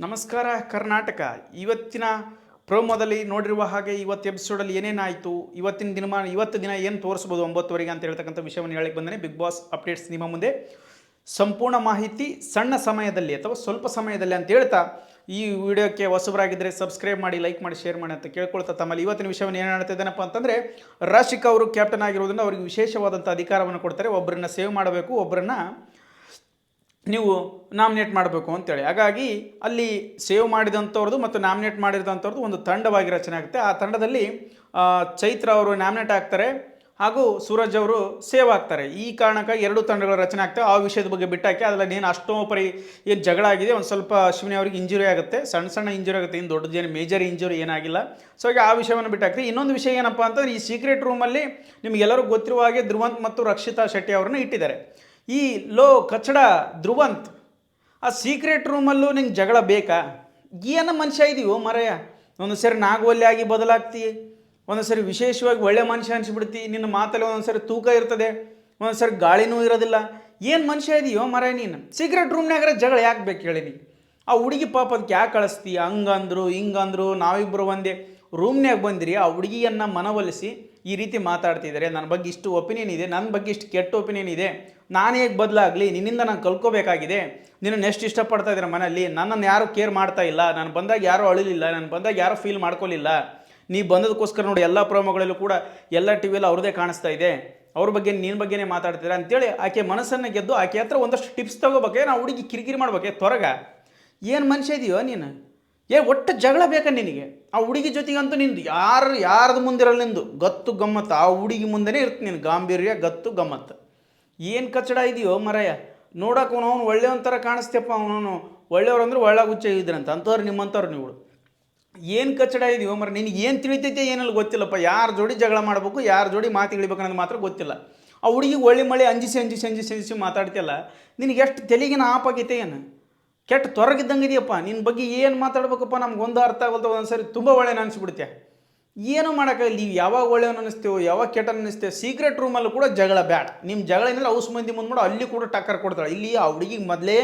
ನಮಸ್ಕಾರ ಕರ್ನಾಟಕ. ಇವತ್ತಿನ ಪ್ರೋಮೋದಲ್ಲಿ ನೋಡಿರುವ ಹಾಗೆ ಇವತ್ತು ಎಪಿಸೋಡಲ್ಲಿ ಏನೇನಾಯಿತು, ಇವತ್ತು ದಿನ ಏನು ತೋರಿಸ್ಬೋದು 9:00 ಅಂತ ಹೇಳ್ತಕ್ಕಂಥ ವಿಷಯವನ್ನು ಹೇಳಕ್ಕೆ ಬಂದರೆ ಬಿಗ್ ಬಾಸ್ ಅಪ್ಡೇಟ್ಸ್ ನಿಮ್ಮ ಮುಂದೆ ಸಂಪೂರ್ಣ ಮಾಹಿತಿ ಸಣ್ಣ ಸಮಯದಲ್ಲಿ ಅಥವಾ ಸ್ವಲ್ಪ ಸಮಯದಲ್ಲಿ ಅಂತ ಹೇಳ್ತಾ ಈ ವಿಡಿಯೋಕ್ಕೆ ಹೊಸಬರಾಗಿದ್ದರೆ ಸಬ್ಸ್ಕ್ರೈಬ್ ಮಾಡಿ, ಲೈಕ್ ಮಾಡಿ, ಶೇರ್ ಮಾಡಿ ಅಂತ ಕೇಳ್ಕೊಳ್ತಾ ತಮ್ಮಲ್ಲಿ ಇವತ್ತಿನ ವಿಷಯವನ್ನು ಏನು ಹೇಳ್ತಿದ್ದೇನಪ್ಪ ಅಂತಂದರೆ, ರಾಶಿಕಾ ಅವರು ಕ್ಯಾಪ್ಟನ್ ಆಗಿರೋದ್ರಿಂದ ಅವರಿಗೆ ವಿಶೇಷವಾದಂಥ ಅಧಿಕಾರವನ್ನು ಕೊಡ್ತಾರೆ. ಒಬ್ಬರನ್ನ ಸೇವ್ ಮಾಡಬೇಕು, ಒಬ್ಬರನ್ನ ನೀವು ನಾಮಿನೇಟ್ ಮಾಡಬೇಕು ಅಂತೇಳಿ. ಹಾಗಾಗಿ ಅಲ್ಲಿ ಸೇವ್ ಮಾಡಿದಂಥವ್ರದ್ದು ಮತ್ತು ನಾಮಿನೇಟ್ ಮಾಡಿರೋದಂಥವ್ರದ್ದು ಒಂದು ತಂಡವಾಗಿ ರಚನೆ ಆಗುತ್ತೆ. ಆ ತಂಡದಲ್ಲಿ ಚೈತ್ರ ಅವರು ನಾಮಿನೇಟ್ ಆಗ್ತಾರೆ ಹಾಗೂ ಸೂರಜ್ ಅವರು ಸೇವ್ ಆಗ್ತಾರೆ. ಈ ಕಾರಣಕ್ಕಾಗಿ ಎರಡು ತಂಡಗಳ ರಚನೆ ಆಗ್ತವೆ. ಆ ವಿಷಯದ ಬಗ್ಗೆ ಬಿಟ್ಟಾಕಿ ಅದರಲ್ಲಿ ಏನು ಅಷ್ಟೋಪರಿ ಏನು ಜಗಳ ಆಗಿದೆ, ಒಂದು ಸ್ವಲ್ಪ ಅಶ್ವಿನಿ ಅವರಿಗೆ ಇಂಜುರಿ ಆಗುತ್ತೆ, ಸಣ್ಣ ಇಂಜುರಿ ಆಗುತ್ತೆ, ಇನ್ನು ದೊಡ್ಡದೇನು ಮೇಜರ್ ಇಂಜುರಿ ಏನಾಗಿಲ್ಲ. ಸೊ ಹಾಗೆ ಆ ವಿಷಯವನ್ನು ಬಿಟ್ಟಾಕ್ತೀವಿ. ಇನ್ನೊಂದು ವಿಷಯ ಏನಪ್ಪ ಅಂತಂದರೆ, ಈ ಸೀಕ್ರೆಟ್ ರೂಮಲ್ಲಿ ನಿಮಗೆಲ್ಲರೂ ಗೊತ್ತಿರುವ ಹಾಗೆ ಧ್ರುವಂತ್ ಮತ್ತು ರಕ್ಷಿತಾ ಶೆಟ್ಟಿ ಅವರನ್ನು ಇಟ್ಟಿದ್ದಾರೆ. ಈ ಕಚಡ ಧ್ರುವಂತ್ ಆ ಸೀಕ್ರೆಟ್ ರೂಮಲ್ಲೂ ನಿಂಗೆ ಜಗಳ ಬೇಕಾ? ಏನು ಮನುಷ್ಯ ಇದೀವೋ ಮರೆಯ. ಒಂದು ಸರಿ ನಾಗವಲ್ಲಿ ಆಗಿ ಬದಲಾಗ್ತಿ, ಒಂದೊಂದು ಸರಿ ವಿಶೇಷವಾಗಿ ಒಳ್ಳೆ ಮನುಷ್ಯ ಅನಿಸ್ಬಿಡ್ತಿ. ನಿನ್ನ ಮಾತಲ್ಲಿ ಒಂದೊಂದು ಸರಿ ತೂಕ ಇರ್ತದೆ, ಒಂದೊಂದು ಸರಿ ಗಾಳಿನೂ ಇರೋದಿಲ್ಲ. ಏನು ಮನುಷ್ಯ ಇದೆಯೋ ಮರೆಯ ನೀನು. ಸೀಕ್ರೆಟ್ ರೂಮ್ನಾಗಾರ ಜಗಳ ಯಾಕೆ ಬೇಕು ಹೇಳಿ ನೀ? ಆ ಹುಡುಗಿ ಪಾಪ ಅದಕ್ಕೆ ಯಾಕೆ ಕಳಿಸ್ತಿ? ಹಂಗಂದ್ರು ಹಿಂಗಂದ್ರು ನಾವಿಬ್ಬರು ಒಂದೇ ರೂಮ್ನಾಗ ಬಂದಿರಿ. ಆ ಹುಡುಗಿಯನ್ನು ಮನವೊಲಿಸಿ ಈ ರೀತಿ ಮಾತಾಡ್ತಿದ್ದಾರೆ, ನನ್ನ ಬಗ್ಗೆ ಇಷ್ಟು ಒಪಿನಿಯನ್ ಇದೆ, ನನ್ನ ಬಗ್ಗೆ ಇಷ್ಟು ಕೆಟ್ಟ ಒಪಿನಿಯನ್ ಇದೆ, ನಾನು ಹೇಗೆ ಬದಲಾಗಲಿ, ನಿನ್ನಿಂದ ನಾನು ಕಲ್ಕೋಬೇಕಾಗಿದೆ, ನಿನ್ನನ್ನು ಎಷ್ಟು ಇಷ್ಟಪಡ್ತಾ ಇದ್ದಾರೆ ಮನೆಯಲ್ಲಿ, ನನ್ನನ್ನು ಯಾರೂ ಕೇರ್ ಮಾಡ್ತಾ ಇಲ್ಲ, ನಾನು ಬಂದಾಗ ಯಾರೂ ಅಳಿಲಿಲ್ಲ, ನಾನು ಬಂದಾಗ ಯಾರೂ ಫೀಲ್ ಮಾಡ್ಕೊಳ್ಳಿಲ್ಲ, ನೀ ಬಂದದಕ್ಕೋಸ್ಕರ ನೋಡಿ ಎಲ್ಲ ಪ್ರೋಮೋಗಳಲ್ಲೂ ಕೂಡ ಎಲ್ಲ ಟಿ ವಿಯಲ್ಲಿ ಅವ್ರದ್ದೇ ಕಾಣಿಸ್ತಾ ಇದೆ, ಅವ್ರ ಬಗ್ಗೆ ನಿನ್ನ ಬಗ್ಗೆನೇ ಮಾತಾಡ್ತಿದ್ದಾರೆ ಅಂತೇಳಿ ಆಕೆ ಮನಸ್ಸನ್ನು ಗೆದ್ದು ಆಕೆ ಹತ್ರ ಒಂದಷ್ಟು ಟಿಪ್ಸ್ ತೊಗೋಬೇಕೆ. ನಾವು ಹುಡುಗಿ ಕಿರಿಕಿರಿ ಮಾಡ್ಬೇಕೆ ತ್ವರಗ. ಏನು ಮನುಷ್ಯ ಇದೆಯೋ ನೀನು? ಒಟ್ಟು ಜಗಳ ಬೇಕಾ ನಿನಗೆ? ಆ ಹುಡುಗಿ ಜೊತೆಗಂತೂ ನಿಂದು ಯಾರ್ದು ಮುಂದಿರಲ್ಲ, ನಿಂದು ಗತ್ತು ಗಮ್ಮತ್ತು ಆ ಹುಡುಗಿ ಮುಂದೆನೇ ಇರ್ತೀನಿ ನೀನು, ಗಾಂಭೀರ್ಯ ಗತ್ತು ಗಮ್ಮತ್ತು. ಏನು ಕಚ್ಚಡ ಇದೆಯೋ ಮರಯ್ಯ. ನೋಡೋಕೆ ಅವನು ಒಳ್ಳೆ ಒಂಥರ ಕಾಣಿಸ್ತೇಪ್ಪ, ಅವನು ಒಳ್ಳೆಯವ್ರು ಅಂದ್ರೆ ಒಳ್ಳಾಗುಚ್ಚೆ ಇದ್ರಂತ ಅಂಥವ್ರು ನಿಮ್ಮಂಥವ್ರು ನೀವು. ಏನು ಕಚ್ಚಡ ಇದೆಯೋ ಮರ, ನಿನಗೆ ಏನು ತಿಳಿತೈತೆ ಏನಲ್ಲಿ ಗೊತ್ತಿಲ್ಲಪ್ಪ. ಯಾರ ಜೋಡಿ ಜಗಳ ಮಾಡಬೇಕು, ಯಾರ ಜೋಡಿ ಮಾತು ಇಳಿಬೇಕು ಅನ್ನೋದು ಮಾತ್ರ ಗೊತ್ತಿಲ್ಲ. ಆ ಹುಡುಗಿಗೆ ಒಳ್ಳೆ ಮಳೆ ಅಂಜಿಸಿ ಮಾತಾಡ್ತಿಯಲ್ಲ, ನಿನಗೆ ಎಷ್ಟು ತೆಲಿಗಿನ ಆಪಾಗೈತೆ ಏನು? ಕೆಟ್ಟ ತೊರಗಿದ್ದಂಗೆ ಇದೆಯಪ್ಪ. ನಿನ್ನ ಬಗ್ಗೆ ಏನು ಮಾತಾಡ್ಬೇಕಪ್ಪ ನಮ್ಗೊಂದು ಅರ್ಥ ಆಗೋಲ್ತ. ಒಂದೊಂದ್ಸರಿ ತುಂಬ ಒಳ್ಳೆಯ ಅನಿಸ್ಬಿಡುತ್ತೆ. ಏನು ಮಾಡೋಕ್ಕಾಗಲ್ಲ. ನೀವು ಯಾವಾಗ ಒಳ್ಳೆಯವನು ಅನ್ನಿಸ್ತೇವೆ, ಯಾವಾಗ ಕೆಟ್ಟ ಅನ್ನಿಸ್ತೇವೆ. ಸೀಕ್ರೆಟ್ ರೂಮಲ್ಲೂ ಕೂಡ ಜಗಳ ಬ್ಯಾಡ. ನಿಮ್ಮ ಜಗಳ ಏನಂದ್ರೆ ಔಸ್ ಮಂದಿ ಮುಂದೆ ಮಾಡೋ, ಅಲ್ಲಿ ಕೂಡ ಟಕ್ಕರ್ ಕೊಡ್ತಾಳೆ. ಇಲ್ಲಿ ಆ ಹುಡುಗಿಗೆ ಮೊದಲೇ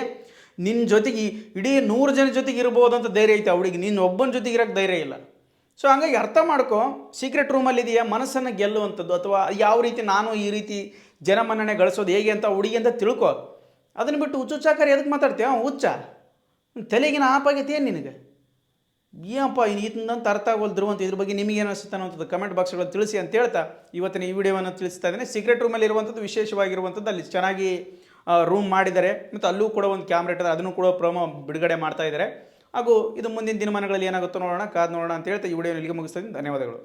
ನಿನ್ನ ಜೊತೆಗೆ ಇಡೀ 100 ಜನ ಜೊತೆಗೆ ಇರ್ಬೋದು ಅಂತ ಧೈರ್ಯ ಐತೆ ಆ ಹುಡುಗಿ, ನಿನ್ನ ಒಬ್ಬನ ಜೊತೆಗೆ ಇರೋಕ್ಕೆ ಧೈರ್ಯ ಇಲ್ಲ. ಸೊ ಹಂಗಾಗಿ ಅರ್ಥ ಮಾಡ್ಕೊ, ಸೀಕ್ರೆಟ್ ರೂಮಲ್ಲಿ ಇದೆಯಾ ಮನಸ್ಸನ್ನು ಗೆಲ್ಲುವಂಥದ್ದು, ಅಥವಾ ಯಾವ ರೀತಿ ನಾನು ಈ ರೀತಿ ಜನಮನ್ನಣೆ ಗಳಿಸೋದು ಹೇಗೆ ಅಂತ ಹುಡುಗಿ ಅಂತ ತಿಳ್ಕೊ. ಅದನ್ನು ಬಿಟ್ಟು ಹುಚ್ಚುಚ್ಚಾಕರಿ ಎದಕ್ಕೆ ಮಾತಾಡ್ತೀಯ? ಹುಚ್ಚ ತಲೆಗಿನ ಆಪಾಗೈತೆ ಏನು ನಿನಗೆ? ಏನಪ್ಪ ಇದನ್ನಂತ ಅರ್ಥ ಆಗೋಲ್ದ್ರು ಅಂತ. ಇದ್ರ ಬಗ್ಗೆ ನಿಮಗೇನು ಅನಿಸುತ್ತೆ ಅನ್ನೋಂಥದ್ದು ಕಮೆಂಟ್ ಬಾಕ್ಸ್ಗಳಲ್ಲಿ ತಿಳಿಸಿ ಅಂತ ಹೇಳ್ತಾ ಇವತ್ತಿನ ಈ ವಿಡಿಯೋವನ್ನು ತಿಳಿಸ್ತಾ ಇದ್ದೇನೆ. ಸೀಕ್ರೆಟ್ ರೂಮಲ್ಲಿ ಇರುವಂಥದ್ದು ವಿಶೇಷವಾಗಿರುವಂಥದ್ದು, ಅಲ್ಲಿ ಚೆನ್ನಾಗಿ ರೂಮ್ ಮಾಡಿದ್ದಾರೆ ಮತ್ತು ಅಲ್ಲೂ ಕೂಡ ಒಂದು ಕ್ಯಾಮ್ರಾ ಇಟ್ಟರೆ, ಅದನ್ನು ಕೂಡ ಪ್ರೋಮೋ ಬಿಡುಗಡೆ ಮಾಡ್ತಾ ಇದ್ದಾರೆ. ಹಾಗೂ ಇದು ಮುಂದಿನ ದಿನಮಾನಗಳಲ್ಲಿ ಏನಾಗುತ್ತೋ ನೋಡೋಣ, ಕಾದು ನೋಡೋಣ ಅಂತ ಹೇಳ್ತಾ ಈ ವಿಡಿಯೋ ಇಲ್ಲಿಗೆ ಮುಗಿಸ್ತಾ ಇದ್ದೀನಿ. ಧನ್ಯವಾದಗಳು.